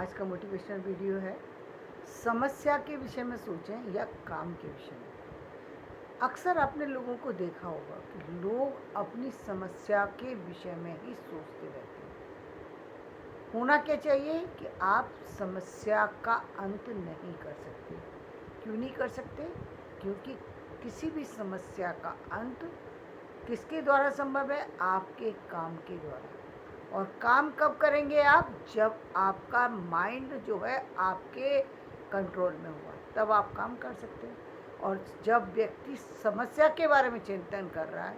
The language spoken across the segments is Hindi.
आज का मोटिवेशनल वीडियो है समस्या के विषय में सोचें या काम के विषय में। अक्सर आपने लोगों को देखा होगा कि लोग अपनी समस्या के विषय में ही सोचते रहते हैं। होना क्या चाहिए कि आप समस्या का अंत नहीं कर सकते। क्यों नहीं कर सकते? क्योंकि किसी भी समस्या का अंत किसके द्वारा संभव है? आपके काम के द्वारा। और काम कब करेंगे आप? जब आपका माइंड जो है आपके कंट्रोल में हुआ, तब आप काम कर सकते हैं। और जब व्यक्ति समस्या के बारे में चिंतन कर रहा है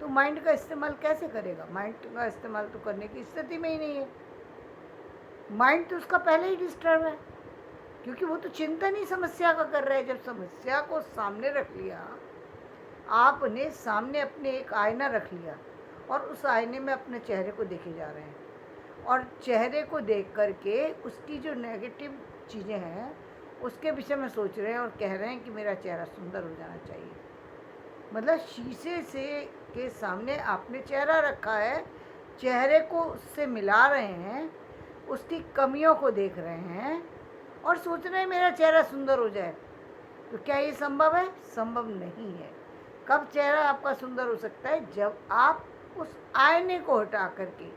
तो माइंड का इस्तेमाल कैसे करेगा? माइंड का इस्तेमाल तो करने की स्थिति में ही नहीं है। माइंड तो उसका पहले ही डिस्टर्ब है, क्योंकि वो तो चिंतन ही समस्या का कर रहा है। जब समस्या को सामने रख लिया, आपने सामने अपने एक आईना रख लिया और उस आईने में अपने चेहरे को देखे जा रहे हैं और चेहरे को देख करके उसकी जो नेगेटिव चीज़ें हैं उसके विषय में सोच रहे हैं और कह रहे हैं कि मेरा चेहरा सुंदर हो जाना चाहिए। मतलब शीशे से के सामने आपने चेहरा रखा है, चेहरे को उससे मिला रहे हैं, उसकी कमियों को देख रहे हैं और सोच रहे हैं मेरा चेहरा सुंदर हो जाए। तो क्या ये संभव है? संभव नहीं है। कब चेहरा आपका सुंदर हो सकता है? जब आप उस आईने को हटा करके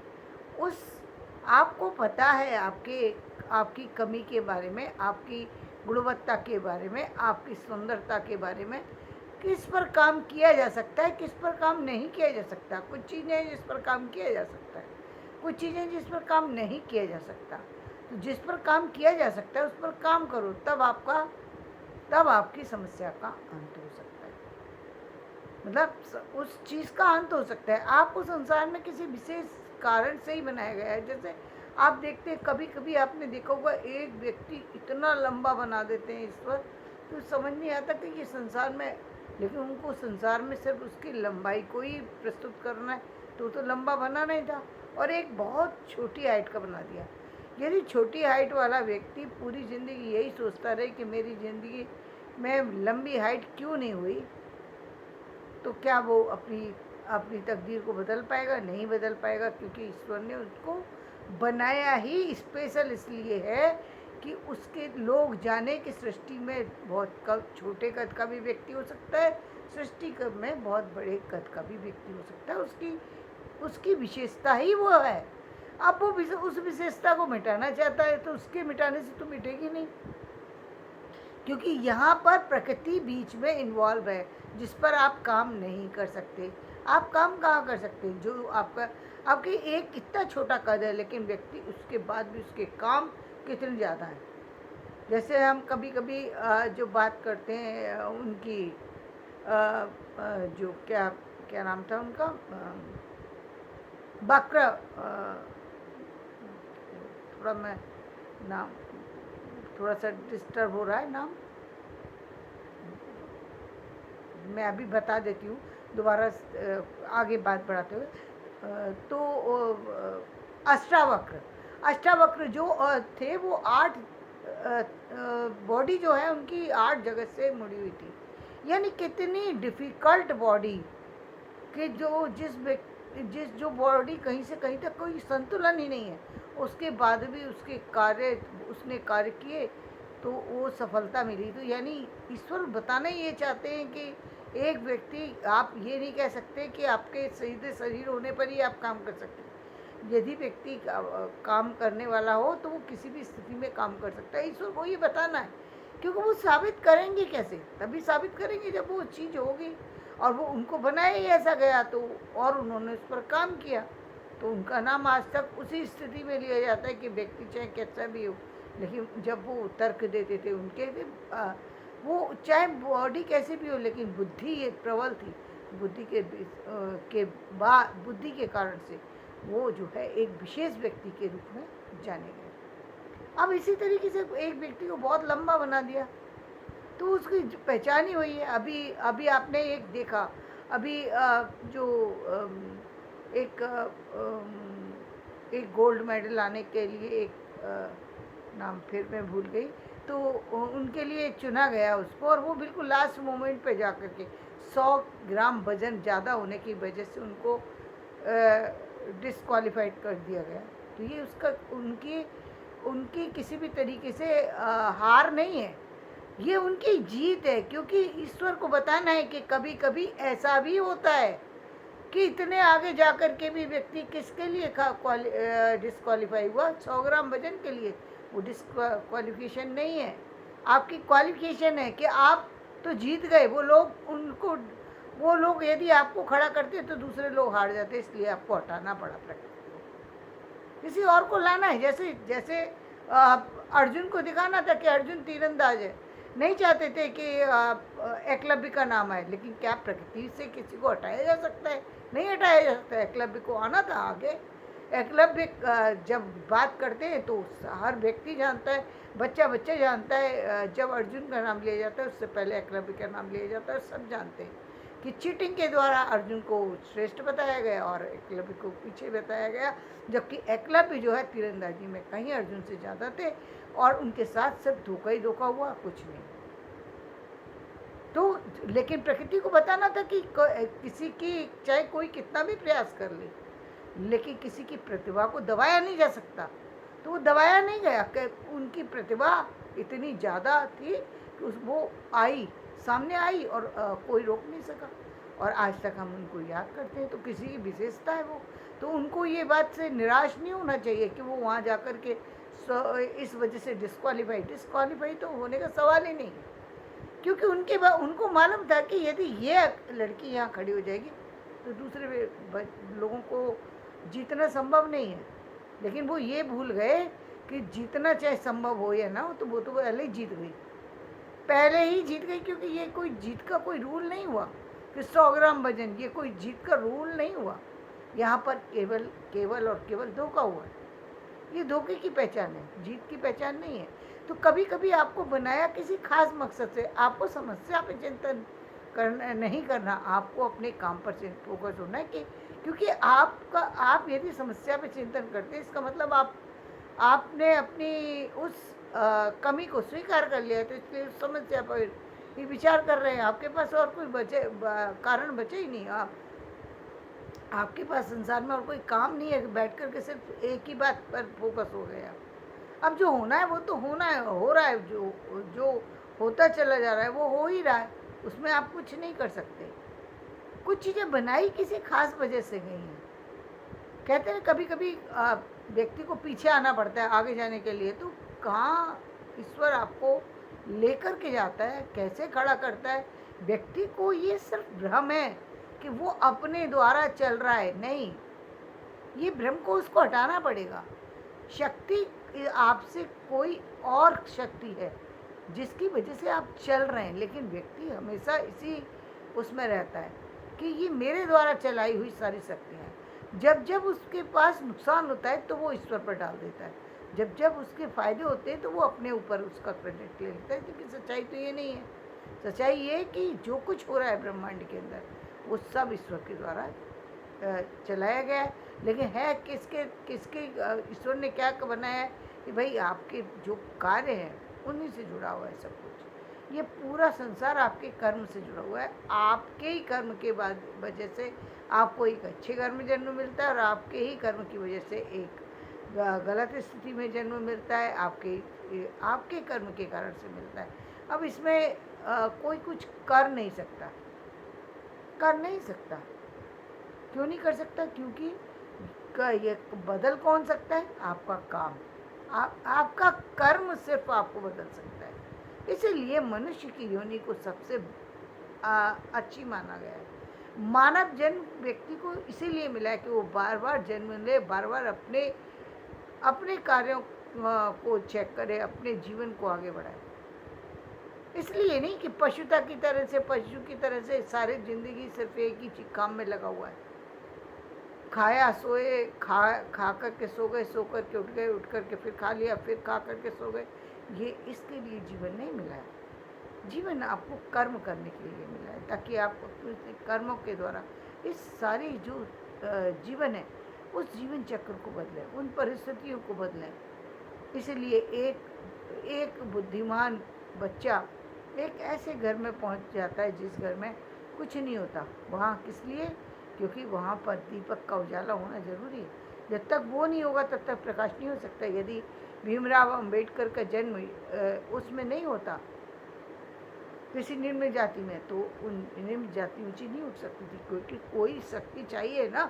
उस आपको पता है आपकी कमी के बारे में, आपकी गुणवत्ता के बारे में, आपकी सुंदरता के बारे में, किस पर काम किया जा सकता है, किस पर काम नहीं किया जा सकता। कुछ चीज़ें हैं जिस पर काम किया जा सकता है, कुछ चीज़ें जिस पर काम नहीं किया जा सकता। तो जिस पर काम किया जा सकता है उस पर काम करो, तब आपकी समस्या का अंत हो सकता है। मतलब उस चीज़ का अंत हो सकता है। आपको संसार में किसी विशेष कारण से ही बनाया गया है। जैसे आप देखते हैं, कभी कभी आपने देखा होगा एक व्यक्ति इतना लंबा बना देते हैं ईश्वर, तो समझ नहीं आता कि ये संसार में, लेकिन उनको संसार में सिर्फ उसकी लंबाई को ही प्रस्तुत करना है, तो लंबा बना नहीं था और एक बहुत छोटी हाइट का बना दिया। यदि छोटी हाइट वाला व्यक्ति पूरी ज़िंदगी यही सोचता रहे कि मेरी ज़िंदगी में लंबी हाइट क्यों नहीं हुई, तो क्या वो अपनी अपनी तकदीर को बदल पाएगा? नहीं बदल पाएगा, क्योंकि ईश्वर ने उसको बनाया ही स्पेशल इसलिए है कि उसके लोग जाने कि सृष्टि में बहुत छोटे कद का भी व्यक्ति हो सकता है, सृष्टि में बहुत बड़े कद का भी व्यक्ति हो सकता है। उसकी विशेषता ही वो है। अब वो उस विशेषता को मिटाना चाहता है तो उसके मिटाने से तो मिटेगी नहीं, क्योंकि यहाँ पर प्रकृति बीच में इन्वॉल्व है जिस पर आप काम नहीं कर सकते। आप काम कहाँ कर सकते हैं? जो आपके एक कितना छोटा कद है, लेकिन व्यक्ति उसके बाद भी उसके काम कितने ज़्यादा हैं। जैसे हम कभी कभी जो बात करते हैं उनकी जो क्या क्या नाम था उनका, बक्र, थोड़ा मैं नाम थोड़ा सा डिस्टर्ब हो रहा है नाम, मैं अभी बता देती हूँ दोबारा आगे बात बढ़ाते हुए। तो अष्टावक्र जो थे वो 8 बॉडी जो है उनकी 8 जगह से मुड़ी हुई थी। यानी कितनी डिफ़िकल्ट बॉडी कि जो बॉडी कहीं से कहीं तक कोई संतुलन ही नहीं है, उसके बाद भी उसने कार्य किए तो वो सफलता मिली। तो यानी ईश्वर बताना ये चाहते हैं कि एक व्यक्ति, आप ये नहीं कह सकते कि आपके सीधे शरीर होने पर ही आप काम कर सकते हैं। यदि व्यक्ति काम करने वाला हो तो वो किसी भी स्थिति में काम कर सकता है। ईश्वर को ये बताना है, क्योंकि वो साबित करेंगे कैसे? तभी साबित करेंगे जब वो चीज़ होगी, और वो उनको बनाया ही ऐसा गया तो, और उन्होंने उस पर काम किया, तो उनका नाम आज तक उसी स्थिति में लिया जाता है कि व्यक्ति चाहे कैसा भी हो, लेकिन जब वो तर्क देते थे उनके वो चाहे बॉडी कैसी भी हो, लेकिन बुद्धि ये प्रबल थी। बुद्धि बुद्धि के कारण से वो जो है एक विशेष व्यक्ति के रूप में जाने गए। अब इसी तरीके से एक व्यक्ति को बहुत लंबा बना दिया तो उसकी पहचान ही हुई है। अभी अभी आपने एक देखा, अभी जो एक गोल्ड मेडल लाने के लिए नाम फिर मैं भूल गई, तो उनके लिए चुना गया उसको, और वो बिल्कुल लास्ट मोमेंट पे जा कर के 100 ग्राम वज़न ज़्यादा होने की वजह से उनको डिस्क्वालीफाइड कर दिया गया। तो ये उनकी उनकी किसी भी तरीके से हार नहीं है, ये उनकी जीत है, क्योंकि ईश्वर को बताना है कि कभी कभी ऐसा भी होता है कि इतने आगे जाकर के भी व्यक्ति किसके लिए डिस्क्वालीफाई हुआ, 100 ग्राम वजन के लिए। वो डिस्क्वालिफिकेशन नहीं है, आपकी क्वालिफिकेशन है कि आप तो जीत गए। वो लोग यदि आपको खड़ा करते तो दूसरे लोग हार जाते, इसलिए आपको हटाना पड़ा प्रकृति को, किसी और को लाना है। जैसे जैसे अर्जुन को दिखाना था कि अर्जुन तीरंदाज है, नहीं चाहते थे कि एकलव्य का नाम आए, लेकिन क्या प्रकृति से किसी को हटाया जा सकता है? नहीं हटाया जा सकता। एकलव्य को आना था आगे। एकलव्य जब बात करते हैं तो हर व्यक्ति जानता है, बच्चा बच्चा जानता है, जब अर्जुन का नाम लिया जाता है उससे पहले एकलव्य का नाम लिया जाता है। सब जानते हैं कि चीटिंग के द्वारा अर्जुन को श्रेष्ठ बताया गया और एकलव्य को पीछे बताया गया, जबकि एकलव्य जो है तीरंदाजी में कहीं अर्जुन से ज़्यादा थे और उनके साथ सिर्फ धोखा ही धोखा हुआ, कुछ नहीं। तो लेकिन प्रकृति को बताना था कि किसी की चाहे कोई कितना भी प्रयास कर ले, लेकिन किसी की प्रतिभा को दबाया नहीं जा सकता। तो वो दबाया नहीं गया कि उनकी प्रतिभा इतनी ज़्यादा थी कि वो आई, सामने आई और कोई रोक नहीं सका। और आज तक हम उनको याद करते हैं, तो किसी की विशेषता है वो। तो उनको ये बात से निराश नहीं होना चाहिए कि वो वहाँ जा कर के इस वजह से डिस्क्वालीफाई तो होने का सवाल ही नहीं है, क्योंकि उनको मालूम था कि यदि ये लड़की यहाँ खड़ी हो जाएगी तो दूसरे लोगों को जीतना संभव नहीं है। लेकिन वो ये भूल गए कि जीतना चाहे संभव हो या ना हो, तो वो तो पहले ही जीत गई, पहले ही जीत गई। क्योंकि ये कोई जीत का कोई रूल नहीं हुआ कि 100 ग्राम वजन, ये कोई जीत का रूल नहीं हुआ। यहाँ पर केवल और केवल धोखा हुआ है। ये धोखे की पहचान है, जीत की पहचान नहीं है। तो कभी कभी आपको बनाया किसी खास मकसद से, आपको समस्या पे चिंतन करना नहीं करना, आपको अपने काम पर फोकस होना है। कि क्योंकि आप यदि समस्या पे चिंतन करते हैं, इसका मतलब आपने अपनी उस कमी को स्वीकार कर लिया है, तो इसलिए उस समस्या पर ही विचार कर रहे हैं। आपके पास और कोई कारण बचे ही नहीं। आपके पास संसार में और कोई काम नहीं है कि बैठ कर के सिर्फ एक ही बात पर फोकस हो गया। अब जो होना है वो तो होना है, हो रहा है, जो होता चला जा रहा है वो हो ही रहा है, उसमें आप कुछ नहीं कर सकते। कुछ चीज़ें बनाई किसी खास वजह से गई हैं। कहते हैं कभी कभी व्यक्ति को पीछे आना पड़ता है आगे जाने के लिए, तो कहाँ ईश्वर आपको लेकर के जाता है, कैसे खड़ा करता है व्यक्ति को, ये सिर्फ भ्रम है कि वो अपने द्वारा चल रहा है। नहीं, ये भ्रम को उसको हटाना पड़ेगा। शक्ति आपसे कोई और शक्ति है जिसकी वजह से आप चल रहे हैं, लेकिन व्यक्ति हमेशा इसी उसमें रहता है कि ये मेरे द्वारा चलाई हुई सारी शक्तियाँ हैं। जब जब उसके पास नुकसान होता है तो वो ईश्वर पर डाल देता है, जब जब उसके फायदे होते हैं तो वो अपने ऊपर उसका क्रेडिट ले लेता है। क्योंकि सच्चाई तो ये नहीं है, सच्चाई ये है कि जो कुछ हो रहा है ब्रह्मांड के अंदर वो सब ईश्वर के द्वारा चलाया गया है। लेकिन है किसके ईश्वर ने क्या बनाया है कि भाई आपके जो कार्य हैं उन्हीं से जुड़ा हुआ है सब कुछ। ये पूरा संसार आपके कर्म से जुड़ा हुआ है। आपके ही कर्म के बाद वजह से आपको एक अच्छे घर में जन्म मिलता है और आपके ही कर्म की वजह से एक गलत स्थिति में जन्म मिलता है, आपके कर्म के कारण से मिलता है। अब इसमें कोई कुछ कर नहीं सकता। क्यों नहीं कर सकता? क्योंकि ये बदल कौन सकता है? आपका काम, आपका कर्म सिर्फ आपको बदल सकता है। इसीलिए मनुष्य की योनि को सबसे अच्छी माना गया है। मानव जन्म व्यक्ति को इसीलिए मिला है कि वो बार बार जन्म ले, बार बार अपने कार्यों को चेक करे, अपने जीवन को आगे बढ़ाए। इसलिए नहीं कि पशु की तरह से सारी जिंदगी सिर्फ एक ही काम में लगा हुआ है। खाया सोए, खा कर के सो गए, सो कर के उठ गए, उठ कर के फिर खा लिया, फिर खा कर के सो गए। ये इसके लिए जीवन नहीं मिला है। जीवन आपको कर्म करने के लिए मिला है, ताकि आप अपने कर्मों के द्वारा इस सारी जो जीवन है उस जीवन चक्र को बदलें, उन परिस्थितियों को बदलें। इसलिए एक बुद्धिमान बच्चा एक ऐसे घर में पहुंच जाता है जिस घर में कुछ नहीं होता। वहाँ किस लिए? क्योंकि वहाँ पर दीपक का उजाला होना जरूरी है। जब तक वो नहीं होगा तब तक प्रकाश नहीं हो सकता। यदि भीमराव अंबेडकर का जन्म उसमें नहीं होता, किसी निम्न जाति में, तो उन निम्न जाति ऊंची नहीं उठ सकती थी, क्योंकि कोई शक्ति चाहिए ना,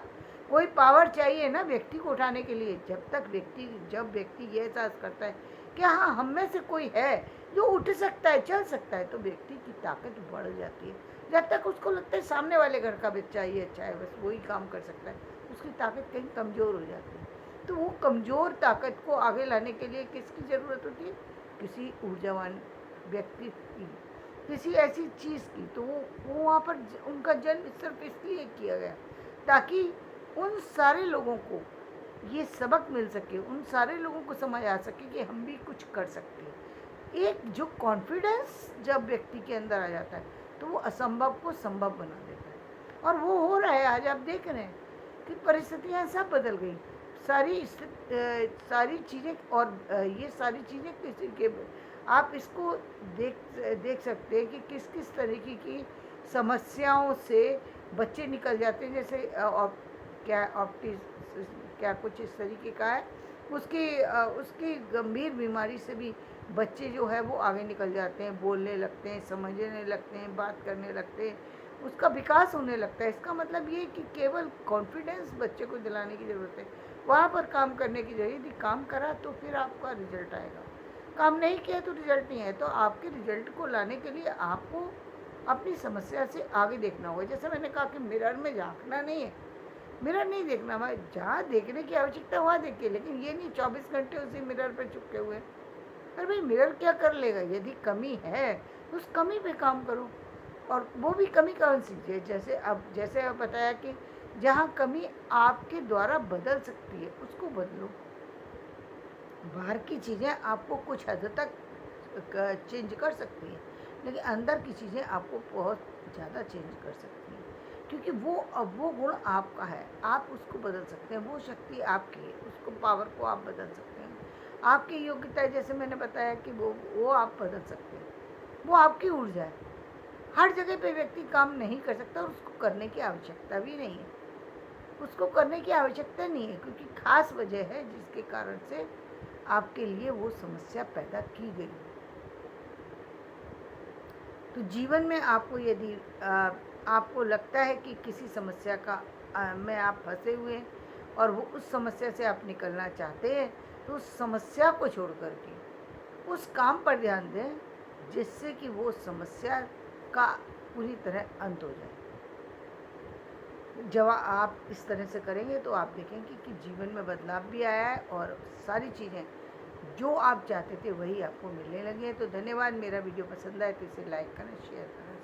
कोई पावर चाहिए ना व्यक्ति को उठाने के लिए। जब व्यक्ति ये एहसास करता है कि हाँ हम में से कोई है जो उठ सकता है, चल सकता है, तो व्यक्ति की ताकत बढ़ जाती है। जब तक उसको लगता है सामने वाले घर का बच्चा ही अच्छा है, बस वही काम कर सकता है, उसकी ताकत कहीं कमज़ोर हो जाती है। तो वो कमज़ोर ताकत को आगे लाने के लिए किसकी ज़रूरत होती है? किसी ऊर्जावान व्यक्ति की, किसी ऐसी चीज़ की। तो वो वहाँ पर उनका जन्म सिर्फ इसलिए किया गया ताकि उन सारे लोगों को ये सबक मिल सके, उन सारे लोगों को समझ आ सके कि हम भी कुछ कर सकते हैं। एक जो कॉन्फिडेंस जब व्यक्ति के अंदर आ जाता है तो वो असंभव को संभव बना देता है, और वो हो रहा है। आज आप देख रहे हैं कि परिस्थितियाँ सब बदल गई, सारी चीज़ें, और ये सारी चीज़ें किसी के, आप इसको देख सकते हैं कि किस किस तरीके की समस्याओं से बच्चे निकल जाते हैं। जैसे क्या कुछ इस तरीके का है, उसकी गंभीर बीमारी से भी बच्चे जो है वो आगे निकल जाते हैं, बोलने लगते हैं, समझने लगते हैं, बात करने लगते हैं, उसका विकास होने लगता है। इसका मतलब ये कि केवल कॉन्फिडेंस बच्चे को दिलाने की ज़रूरत है, वहाँ पर काम करने की ज़रूरत। यदि काम करा तो फिर आपका रिजल्ट आएगा, काम नहीं किया तो रिजल्ट नहीं है। तो आपके रिजल्ट को लाने के लिए आपको अपनी समस्या से आगे देखना होगा। जैसे मैंने कहा कि मिरर में झांकना नहीं है, मिरर नहीं देखना, मैं जहाँ देखने की आवश्यकता वहाँ देखिए, लेकिन ये नहीं 24 घंटे उसी मिरर पर चिपके हुए। अरे भाई मिरर क्या कर लेगा? यदि कमी है तो उस कमी पे काम करो, और वो भी कमी कौन सी है? जैसे अब बताया कि जहाँ कमी आपके द्वारा बदल सकती है उसको बदलो। बाहर की चीज़ें आपको कुछ हद तक चेंज कर सकती हैं, लेकिन अंदर की चीज़ें आपको बहुत ज़्यादा चेंज कर सकती हैं, क्योंकि वो गुण आपका है, आप उसको बदल सकते हैं। वो शक्ति आपकी है, उसको पावर को आप बदल सकते हैं। आपकी योग्यता है, जैसे मैंने बताया कि वो आप बदल सकते हैं, वो आपकी ऊर्जा है। हर जगह पे व्यक्ति काम नहीं कर सकता, और उसको करने की आवश्यकता भी नहीं है। उसको करने की आवश्यकता नहीं है, क्योंकि खास वजह है जिसके कारण से आपके लिए वो समस्या पैदा की गई। तो जीवन में आपको यदि आपको लगता है कि किसी समस्या में आप फंसे हुए हैं और वो उस समस्या से आप निकलना चाहते हैं, तो उस समस्या को छोड़ कर के उस काम पर ध्यान दें जिससे कि वो समस्या का पूरी तरह अंत हो जाए। जब आप इस तरह से करेंगे तो आप देखेंगे कि जीवन में बदलाव भी आया है, और सारी चीज़ें जो आप चाहते थे वही आपको मिलने लगी हैं। तो धन्यवाद। मेरा वीडियो पसंद आए तो इसे लाइक करें, शेयर करें।